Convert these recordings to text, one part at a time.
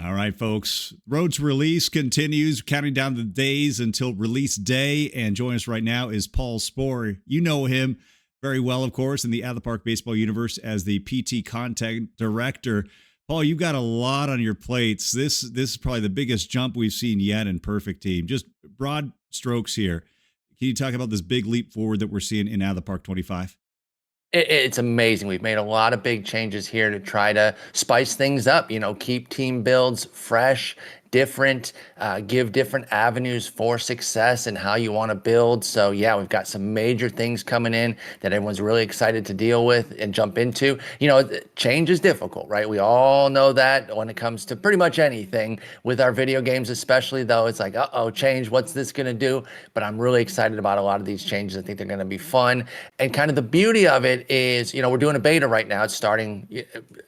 All right, folks. Road to release continues, counting down the days until release day. And joining us right now is Paul Sporer. You know him very well, of course, in the At the Park Baseball universe as the PT content director. Paul, you've got a lot on your plates. This is probably the biggest jump we've seen yet in Perfect Team. Just broad strokes here. Can you talk about this big leap forward that we're seeing in At the Park 25? It's amazing. We've made a lot of big changes here to try to spice things up, keep team builds fresh, different, give different avenues for success and how you want to build. So yeah, we've got some major things coming in that everyone's really excited to deal with and jump into. Change is difficult, right? We all know that when it comes to pretty much anything with our video games, especially though, it's like, uh-oh, change, what's this going to do? But I'm really excited about a lot of these changes. I think they're going to be fun. And kind of the beauty of it is, we're doing a beta right now. It's starting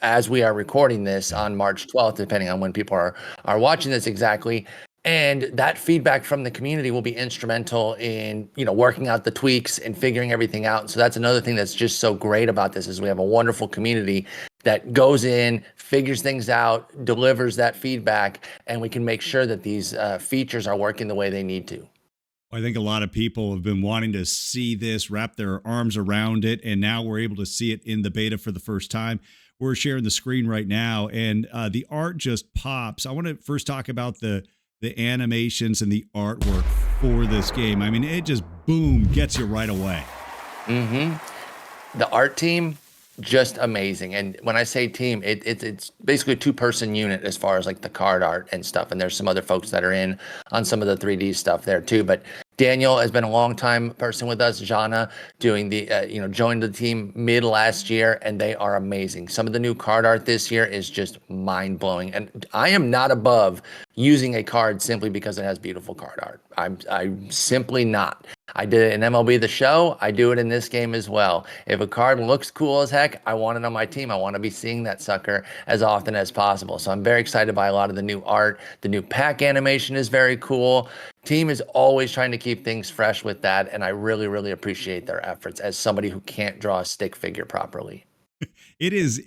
as we are recording this on March 12th, depending on when people are watching this exactly. And that feedback from the community will be instrumental in, working out the tweaks and figuring everything out. So that's another thing that's just so great about this is we have a wonderful community that goes in, figures things out, delivers that feedback, and we can make sure that these features are working the way they need to. I think a lot of people have been wanting to see this, wrap their arms around it, and now we're able to see it in the beta for the first time. We're sharing the screen right now, and the art just pops. I want to first talk about the animations and the artwork for this game. I mean, it just, boom, gets you right away. The art team, just amazing. And when I say team, it's basically a two-person unit as far as like the card art and stuff. And there's some other folks that are in on some of the 3D stuff there too. But Daniel has been a long time person with us. Jana doing the, joined the team mid last year, and they are amazing. Some of the new card art this year is just mind blowing. And I am not above using a card simply because it has beautiful card art. I'm simply not. I did it in MLB The Show. I do it in this game as well. If a card looks cool as heck, I want it on my team. I want to be seeing that sucker as often as possible. So I'm very excited by a lot of the new art. The new pack animation is very cool. Team is always trying to keep things fresh with that, and I really, really appreciate their efforts as somebody who can't draw a stick figure properly. It is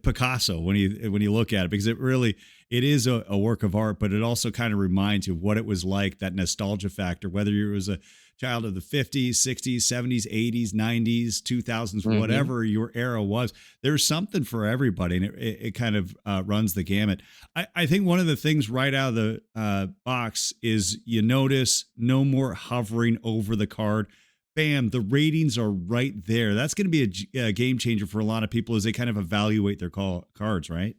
Picasso when you look at it, because it is a work of art, but it also kind of reminds you of what it was like, that nostalgia factor, whether you was a child of the 50s, 60s, 70s, 80s, 90s, 2000s, whatever your era was. There's something for everybody, and it kind of runs the gamut. I think one of the things right out of the box is you notice no more hovering over the card. Bam, the ratings are right there. That's going to be a game changer for a lot of people as they kind of evaluate their cards, right?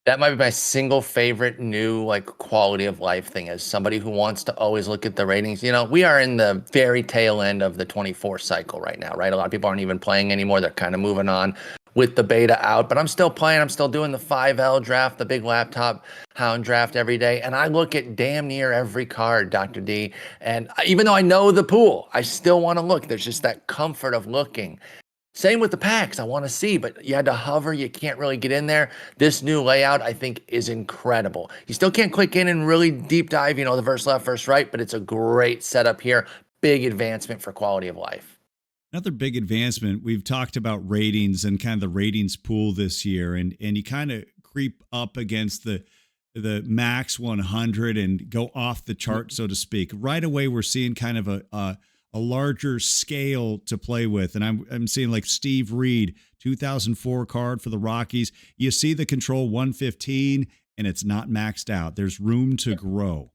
That might be my single favorite new quality of life thing as somebody who wants to always look at the ratings. We are in the very tail end of the 24 cycle right now, right? A lot of people aren't even playing anymore. They're kind of moving on with the beta out, but I'm still playing. I'm still doing the 5L draft, the big laptop hound draft every day. And I look at damn near every card, Dr. D. And even though I know the pool, I still want to look. There's just that comfort of looking. Same with the packs. I want to see, but you had to hover. You can't really get in there. This new layout, I think, is incredible. You still can't click in and really deep dive, the first left, first right, but it's a great setup here. Big advancement for quality of life. Another big advancement, we've talked about ratings and kind of the ratings pool this year, and you kind of creep up against the max 100 and go off the chart, so to speak. Right away, we're seeing kind of a larger scale to play with. And I'm seeing like Steve Reed, 2004 card for the Rockies. You see the control 115 and it's not maxed out. There's room to grow.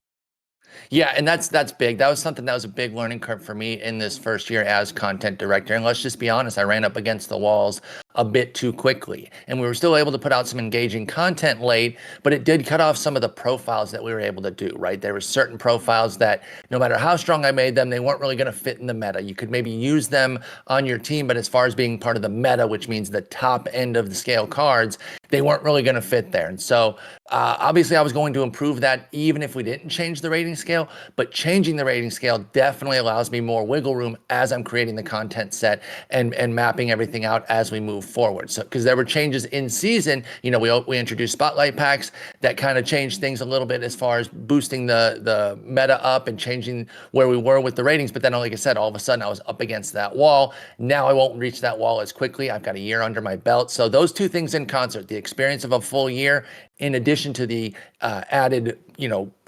Yeah, and that's big. That was something that was a big learning curve for me in this first year as content director. And let's just be honest, I ran up against the walls a bit too quickly. And we were still able to put out some engaging content late, but it did cut off some of the profiles that we were able to do, right? There were certain profiles that no matter how strong I made them, they weren't really going to fit in the meta. You could maybe use them on your team, but as far as being part of the meta, which means the top end of the scale cards, they weren't really going to fit there. And so obviously I was going to improve that even if we didn't change the rating scale, but changing the rating scale definitely allows me more wiggle room as I'm creating the content set and mapping everything out as we move forward. So because there were changes in season, we introduced spotlight packs that kind of changed things a little bit as far as boosting the meta up and changing where we were with the ratings. But then, like I said, all of a sudden I was up against that wall. Now I won't reach that wall as quickly. I've got a year under my belt. So those two things in concert, the experience of a full year, in addition to the added,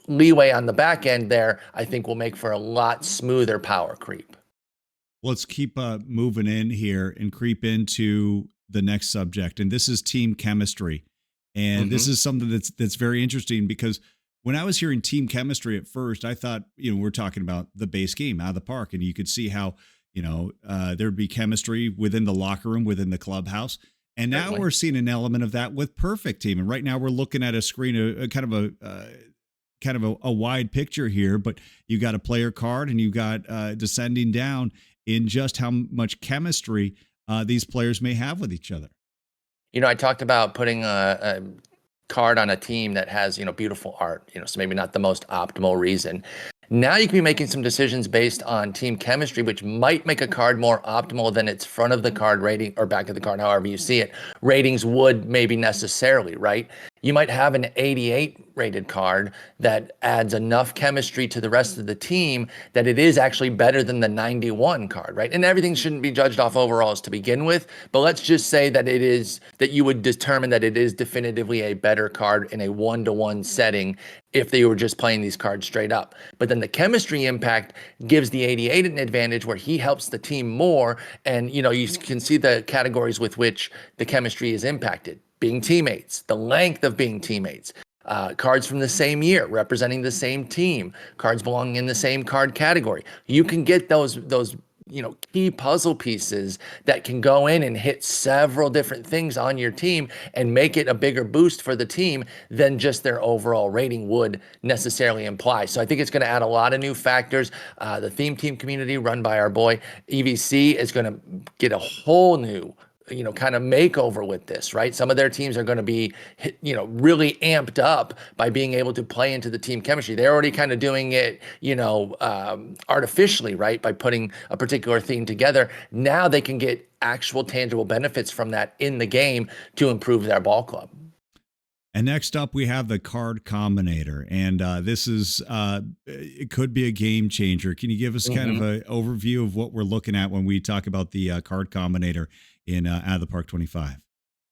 leeway on the back end there, I think will make for a lot smoother power creep. Let's keep moving in here and creep into the next subject, and this is team chemistry. And this is something that's very interesting, because when I was hearing team chemistry at first, I thought, we're talking about the base game out of the park, and you could see how there'd be chemistry within the locker room, within the clubhouse. And now we're seeing an element of that with Perfect Team. And right now we're looking at a screen, a kind of a wide picture here, but you got a player card and you got descending down in just how much chemistry these players may have with each other. I talked about putting a card on a team that has, beautiful art, so maybe not the most optimal reason. Now you can be making some decisions based on team chemistry, which might make a card more optimal than its front of the card rating or back of the card, however you see it. Ratings would maybe necessarily, right? You might have an 88 rated card that adds enough chemistry to the rest of the team that it is actually better than the 91 card, right? And everything shouldn't be judged off overalls to begin with, but let's just say that that you would determine that it is definitively a better card in a 1-to-1 setting if they were just playing these cards straight up. But then the chemistry impact gives the 88 an advantage where he helps the team more. And, you can see the categories with which the chemistry is impacted. Being teammates, the length of being teammates, cards from the same year representing the same team, cards belonging in the same card category. You can get those key puzzle pieces that can go in and hit several different things on your team and make it a bigger boost for the team than just their overall rating would necessarily imply. So I think it's going to add a lot of new factors. The theme team community run by our boy EVC is going to get a whole new kind of makeover with this, right? Some of their teams are going to be, really amped up by being able to play into the team chemistry. They're already kind of doing it, artificially, right? By putting a particular theme together. Now they can get actual tangible benefits from that in the game to improve their ball club. And next up, we have the card combinator. And this is, it could be a game changer. Can you give us kind of an overview of what we're looking at when we talk about the card combinator in Out of the Park 25?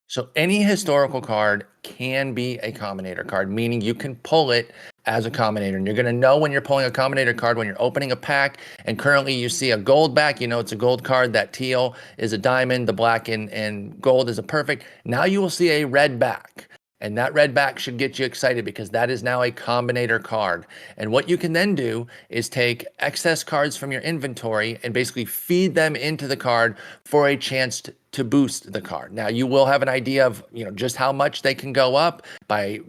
So any historical card can be a combinator card, meaning you can pull it as a combinator. And you're going to know when you're pulling a combinator card when you're opening a pack. And currently you see a gold back, it's a gold card. That teal is a diamond, the black and gold is a perfect. Now you will see a red back. And that red back should get you excited because that is now a combinator card. And what you can then do is take excess cards from your inventory and basically feed them into the card for a chance to boost the card. Now you will have an idea of, just how much they can go up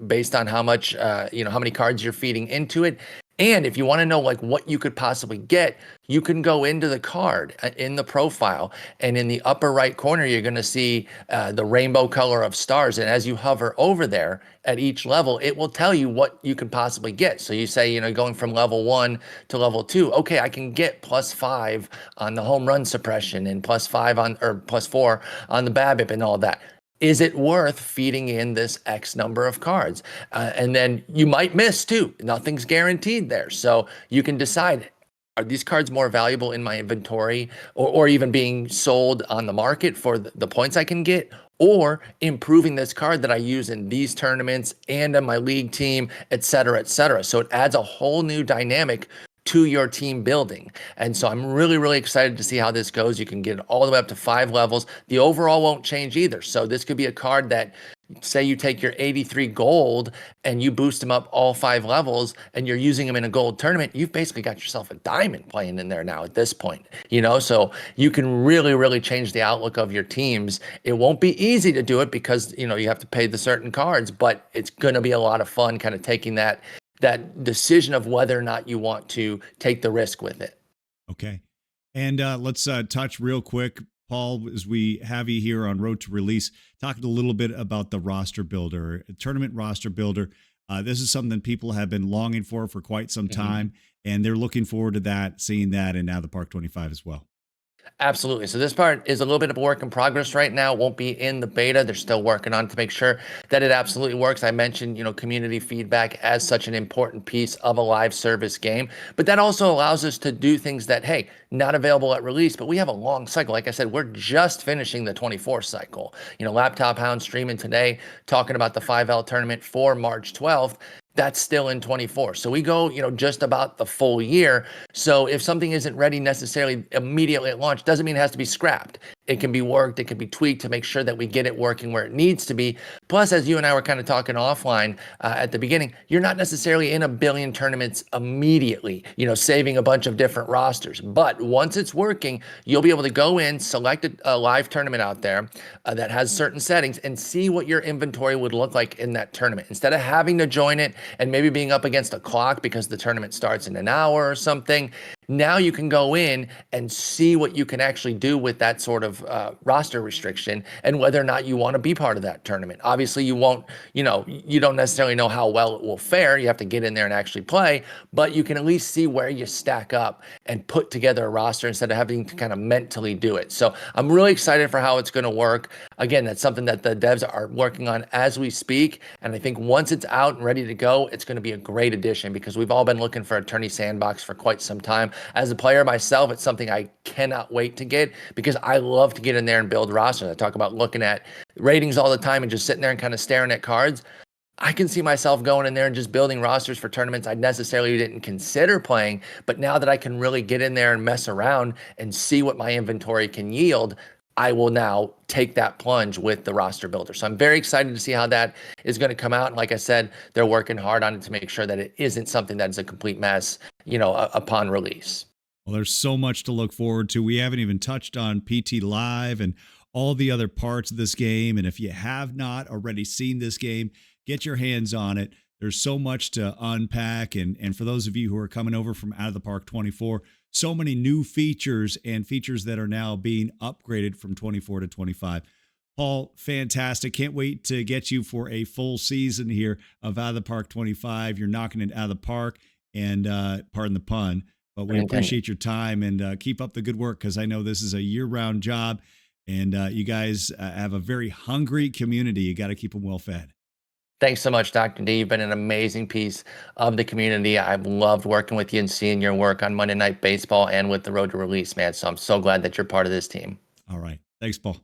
based on how much, how many cards you're feeding into it. And if you want to know what you could possibly get, you can go into the card in the profile, and in the upper right corner, you're going to see the rainbow color of stars. And as you hover over there at each level, it will tell you what you could possibly get. So you say, going from level 1 to level 2, okay, I can get +5 on the home run suppression and +5 or +4 on the BABIP and all that. Is it worth feeding in this X number of cards? And then you might miss too. Nothing's guaranteed there. So you can decide, are these cards more valuable in my inventory or even being sold on the market for the points I can get, or improving this card that I use in these tournaments and on my league team, et cetera, et cetera. So it adds a whole new dynamic to your team building. And so I'm really, really excited to see how this goes. You can get it all the way up to 5 levels. The overall won't change either. So this could be a card that, say you take your 83 gold and you boost them up all 5 levels and you're using them in a gold tournament, you've basically got yourself a diamond playing in there now at this point, so you can really, really change the outlook of your teams. It won't be easy to do it because, you have to pay the certain cards, but it's going to be a lot of fun kind of taking that decision of whether or not you want to take the risk with it. Okay. And let's touch real quick, Paul, as we have you here on Road to Release, talking a little bit about the roster builder, tournament roster builder. This is something people have been longing for quite some time, and they're looking forward to that, seeing that in Out of the Park 25 as well. Absolutely. So this part is a little bit of a work in progress right now. Won't be in the beta. They're still working on it to make sure that it absolutely works. I mentioned, community feedback as such an important piece of a live service game, but that also allows us to do things that, hey, not available at release, but we have a long cycle. Like I said, we're just finishing the 24 cycle. Laptop Hound streaming today, talking about the 5L tournament for March 12th. That's still in 24. So we go, just about the full year. So if something isn't ready necessarily immediately at launch, doesn't mean it has to be scrapped. It can be worked, it can be tweaked to make sure that we get it working where it needs to be. Plus, as you and I were kind of talking offline at the beginning, you're not necessarily in a billion tournaments immediately, saving a bunch of different rosters. But once it's working, you'll be able to go in, select a live tournament out there that has certain settings and see what your inventory would look like in that tournament. Instead of having to join it and maybe being up against a clock because the tournament starts in an hour or something, now you can go in and see what you can actually do with that sort of roster restriction and whether or not you want to be part of that tournament. Obviously, you won't, you don't necessarily know how well it will fare. You have to get in there and actually play, but you can at least see where you stack up and put together a roster instead of having to kind of mentally do it. So I'm really excited for how it's going to work. Again, that's something that the devs are working on as we speak. And I think once it's out and ready to go, it's going to be a great addition because we've all been looking for a tourney sandbox for quite some time. As a player myself, it's something I cannot wait to get because I love to get in there and build rosters. I talk about looking at ratings all the time and just sitting there and kind of staring at cards. I can see myself going in there and just building rosters for tournaments I necessarily didn't consider playing. But now that I can really get in there and mess around and see what my inventory can yield, I will now take that plunge with the roster builder. So I'm very excited to see how that is going to come out. And like I said, they're working hard on it to make sure that it isn't something that is a complete mess, upon release. Well, there's so much to look forward to. We haven't even touched on PT Live and all the other parts of this game. And if you have not already seen this game, get your hands on it. There's so much to unpack. And for those of you who are coming over from Out of the Park 24, so many new features and features that are now being upgraded from 24 to 25. Paul, fantastic. Can't wait to get you for a full season here of Out of the Park 25. You're knocking it out of the park, and pardon the pun, but we appreciate your time and keep up the good work because I know this is a year-round job, and you guys have a very hungry community. You got to keep them well fed. Thanks so much, Dr. D. You've been an amazing piece of the community. I've loved working with you and seeing your work on Monday Night Baseball and with the Road to Release, man. So I'm so glad that you're part of this team. All right. Thanks, Paul.